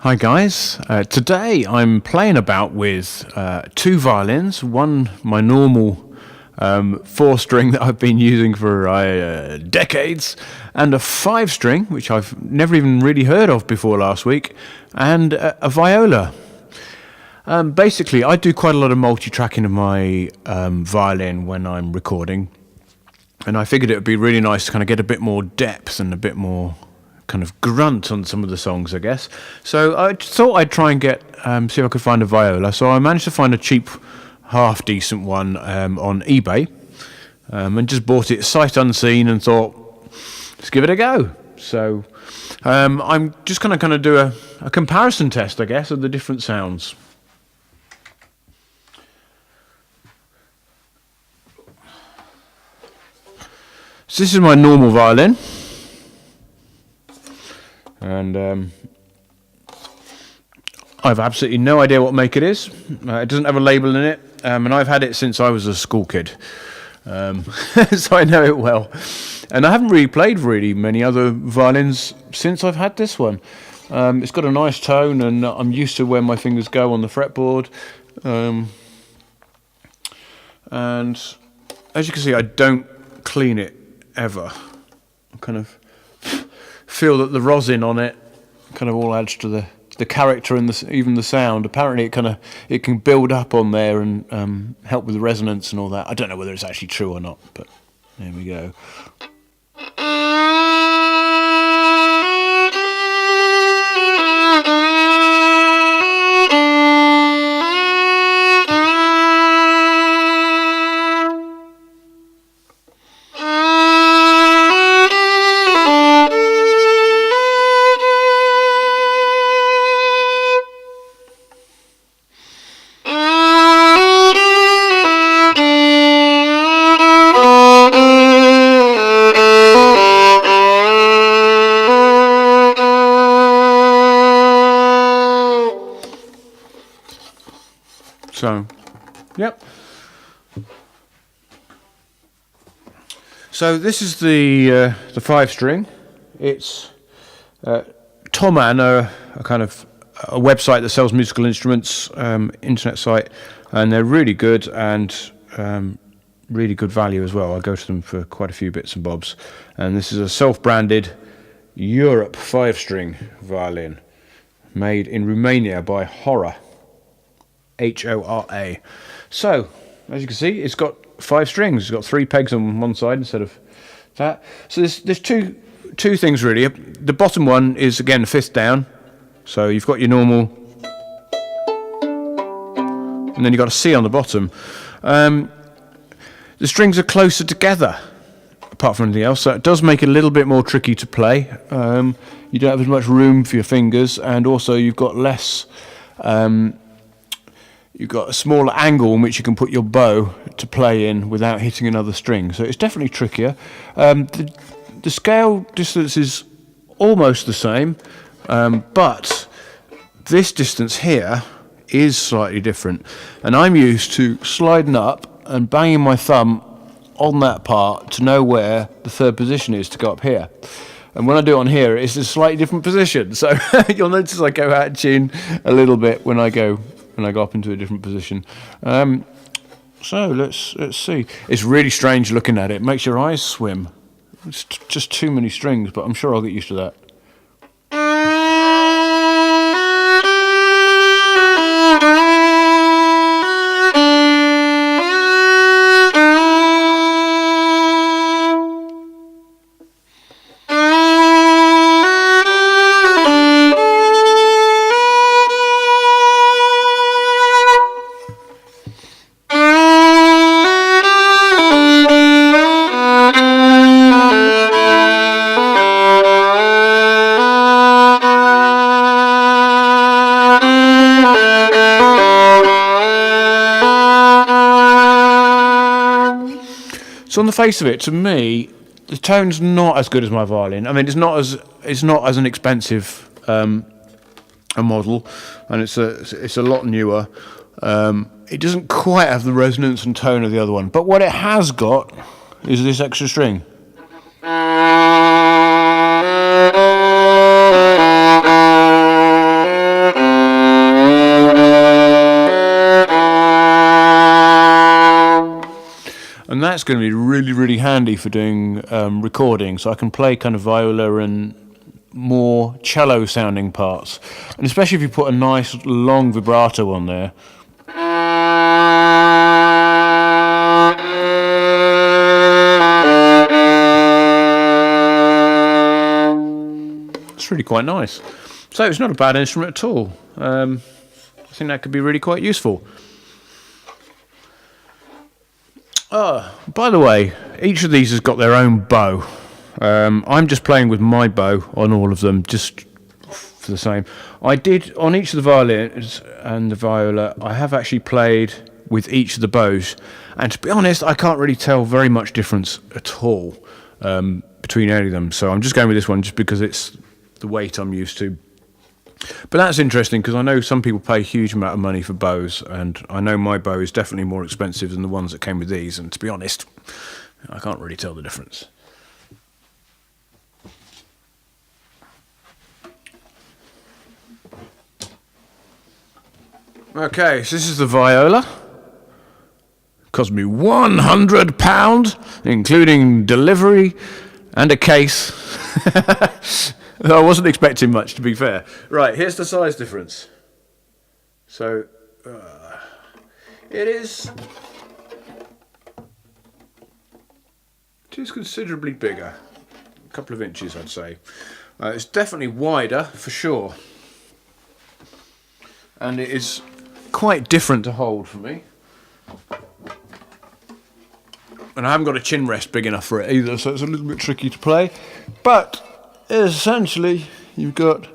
Hi guys, today I'm playing about with two violins, one my normal four string that I've been using for decades, and a five string which I've never even really heard of before last week, and a viola. Basically I do quite a lot of multi-tracking of my violin when I'm recording, and I figured it would be really nice to kind of get a bit more depth and a bit more kind of grunt on some of the songs, I guess. So I thought I'd try and see if I could find a viola. So I managed to find a cheap, half decent one on eBay, and just bought it sight unseen and thought, let's give it a go. So I'm just going to do a comparison test, I guess, of the different sounds. So this is my normal violin. And I've absolutely no idea what make it is. It doesn't have a label in it, and I've had it since I was a school kid, so I know it well. And I haven't really played many other violins since I've had this one. It's got a nice tone, and I'm used to where my fingers go on the fretboard. And as you can see, I don't clean it ever. I kind of feel that the rosin on it kind of all adds to the character and even the sound. Apparently it can build up on there and help with the resonance and all that. I don't know whether it's actually true or not, but there we go. So, yep. So this is the five string. It's Thomann, a kind of a website that sells musical instruments, internet site, and they're really good and really good value as well. I go to them for quite a few bits and bobs. And this is a self-branded Europe five string violin made in Romania by Hora. Hora. So, as you can see, it's got five strings. It's got three pegs on one side instead of that. So there's two things really. The bottom one is again fifth down. So you've got your normal, and then you've got a C on the bottom. The strings are closer together, apart from anything else. So it does make it a little bit more tricky to play. You don't have as much room for your fingers, and also you've got less. You've got a smaller angle in which you can put your bow to play in without hitting another string. So it's definitely trickier. The scale distance is almost the same, but this distance here is slightly different. And I'm used to sliding up and banging my thumb on that part to know where the third position is to go up here. And when I do it on here, it's a slightly different position. So you'll notice I go out of tune a little bit when I go up into a different position. So let's see. It's really strange looking at it. It makes your eyes swim. It's just too many strings, but I'm sure I'll get used to that. So on the face of it, to me, the tone's not as good as my violin. I mean, it's not as an expensive a model, and it's a lot newer. It doesn't quite have the resonance and tone of the other one, but what it has got is this extra string. that's going to be really, really handy for doing recording, so I can play kind of viola and more cello sounding parts, and especially if you put a nice long vibrato on there. It's really quite nice. So it's not a bad instrument at all. I think that could be really quite useful. By the way, each of these has got their own bow. I'm just playing with my bow on all of them, just for the same. I did, on each of the violins and the viola, I have actually played with each of the bows. And to be honest, I can't really tell very much difference at all between any of them. So I'm just going with this one just because it's the weight I'm used to. But that's interesting because I know some people pay a huge amount of money for bows, and I know my bow is definitely more expensive than the ones that came with these, and to be honest, I can't really tell the difference. Okay, so this is the viola. Cost me £100, including delivery and a case. I wasn't expecting much, to be fair. Right, here's the size difference. So, it is considerably bigger. A couple of inches, I'd say. It's definitely wider, for sure. And it is quite different to hold for me. And I haven't got a chin rest big enough for it either, so it's a little bit tricky to play. But essentially, you've got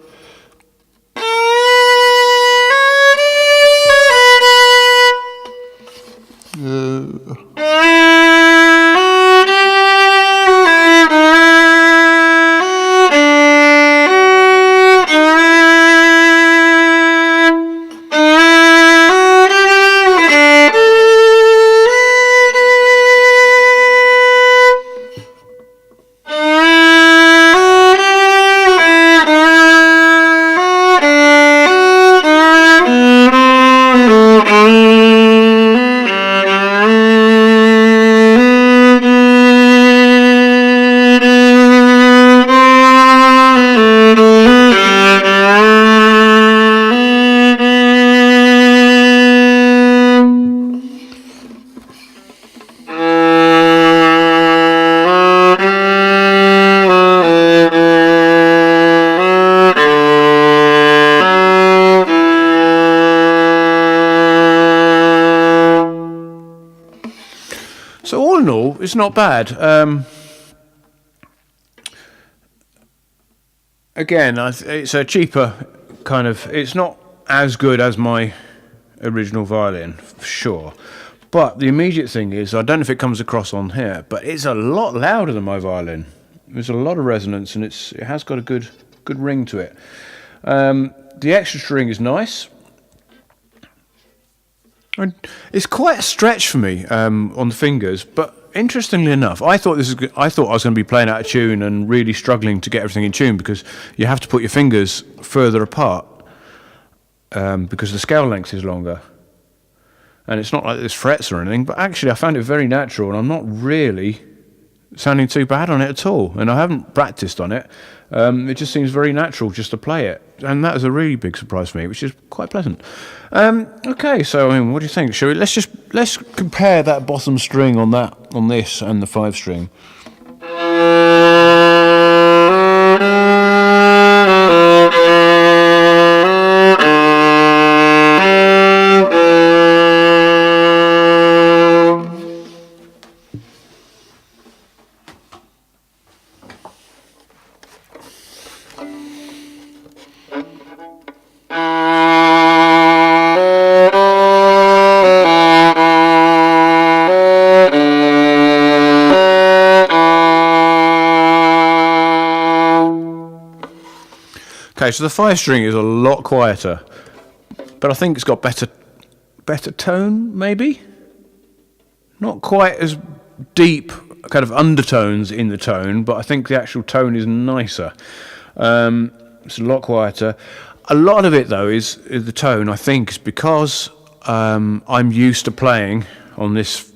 so all in all, it's not bad. Again, it's a cheaper kind of. It's not as good as my original violin, for sure. But the immediate thing is, I don't know if it comes across on here, but it's a lot louder than my violin. There's a lot of resonance, and it has got a good ring to it. The extra string is nice. It's quite a stretch for me on the fingers, but interestingly enough, I thought I was going to be playing out of tune and really struggling to get everything in tune because you have to put your fingers further apart because the scale length is longer, and it's not like there's frets or anything. But actually, I found it very natural, and I'm not really sounding too bad on it at all. And I haven't practiced on it. It just seems very natural just to play it, and that was a really big surprise for me, which is quite pleasant. Okay, so I mean, what do you think? Shall we? Let's compare that bottom string on this and the 5 string. Okay, so the 5 string is a lot quieter, but I think it's got better tone, maybe? Not quite as deep kind of undertones in the tone, but I think the actual tone is nicer. It's a lot quieter. A lot of it, though, is the tone, I think, is because I'm used to playing on this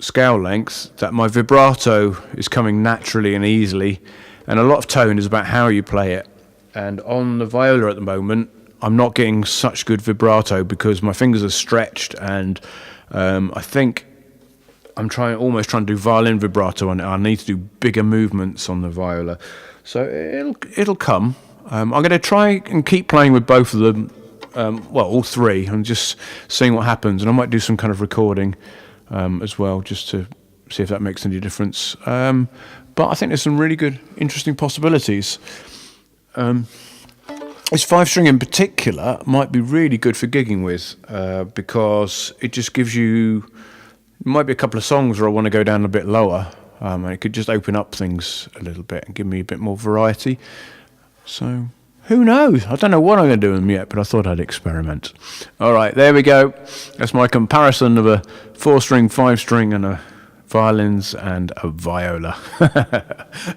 scale length that my vibrato is coming naturally and easily, and a lot of tone is about how you play it. And on the viola at the moment, I'm not getting such good vibrato because my fingers are stretched, and I think I'm almost trying to do violin vibrato on it. I need to do bigger movements on the viola, so it'll come. I'm going to try and keep playing with both of them, all three, and just seeing what happens. And I might do some kind of recording as well, just to see if that makes any difference. But I think there's some really good, interesting possibilities. This 5-string in particular might be really good for gigging with, because it just gives you. It might be a couple of songs where I want to go down a bit lower, and it could just open up things a little bit and give me a bit more variety. So, who knows? I don't know what I'm going to do with them yet, but I thought I'd experiment. All right, there we go. That's my comparison of a 4-string, 5-string, and a violins and a viola.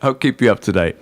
I'll keep you up to date.